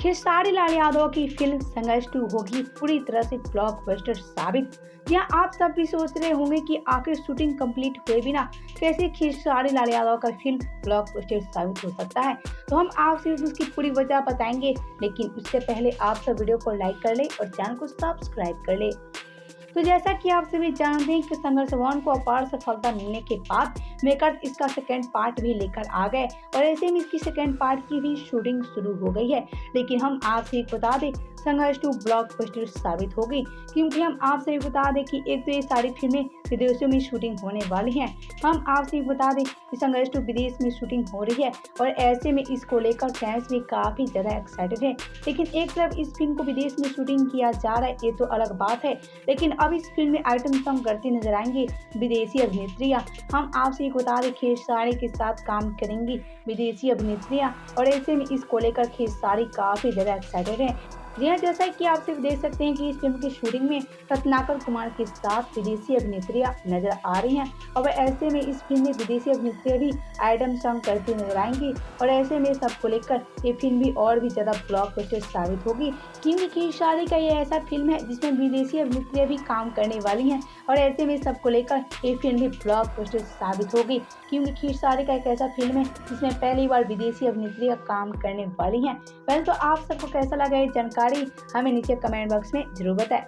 खेसारी लाल यादव की फिल्म संघर्ष 2 होगी पूरी तरह से ब्लॉकबस्टर साबित। यहाँ आप सब भी सोच रहे होंगे कि आखिर शूटिंग कंप्लीट हुए बिना कैसे खेसारी लाल यादव का फिल्म ब्लॉकबस्टर साबित हो सकता है। तो हम आपसे उसकी पूरी वजह बताएंगे, लेकिन उससे पहले आप सब वीडियो को लाइक कर ले और चैनल को सब्सक्राइब कर ले। तो जैसा कि आप सभी जानते हैं कि संघर्ष 1 को अपार सफलता मिलने के बाद मेकर्स इसका सेकेंड पार्ट भी लेकर आ गए और ऐसे में इसकी सेकेंड पार्ट की भी शूटिंग शुरू हो गई है। लेकिन हम आपसे एक बता दें, संघर्ष 2 ब्लॉकबस्टर साबित होगी, क्योंकि हम आपसे बता दें कि एक तो ये सारी फिल्में विदेशों में शूटिंग होने वाली हैं। हम आपसे बता दें कि संघर्ष 2 विदेश में शूटिंग हो रही है और ऐसे में इसको लेकर फैंस भी काफी ज्यादा एक्साइटेड है। लेकिन एक तरफ इस फिल्म को विदेश में शूटिंग किया जा रहा है, ये तो अलग बात है, लेकिन अब इस फिल्म में आइटम सॉन्ग करती नजर आएंगी विदेशी अभिनेत्रियां। हम आपसे बता दें, खेसारी के साथ काम करेंगी विदेशी अभिनेत्रियां और ऐसे में इसको लेकर खेसारी काफी ज्यादा एक्साइटेड है। जी हाँ, जैसा कि आप सिर्फ देख सकते हैं कि इस फिल्म की शूटिंग में रत्नाकर कुमार के साथ विदेशी अभिनेत्रियां नजर आ रही हैं और ऐसे में इस फिल्म में विदेशी अभिनेत्रियां भी आइटम सॉन्ग करती नजर आएंगी और ऐसे में सबको लेकर ये फिल्म भी और भी ज्यादा ब्लॉकबस्टर साबित होगी, क्योंकि खेसारी का ये ऐसा फिल्म है जिसमें विदेशी अभिनेत्रियां भी काम करने वाली हैं और ऐसे में सबको लेकर ये फिल्म भी ब्लॉकबस्टर साबित होगी, क्योंकि खेसारी का एक ऐसा फिल्म है जिसमें पहली बार विदेशी अभिनेत्रियां काम करने वाली हैं। पहले तो आप सबको कैसा लगा ये जानकारी हमें नीचे कमेंट बॉक्स में जरूर बताएं।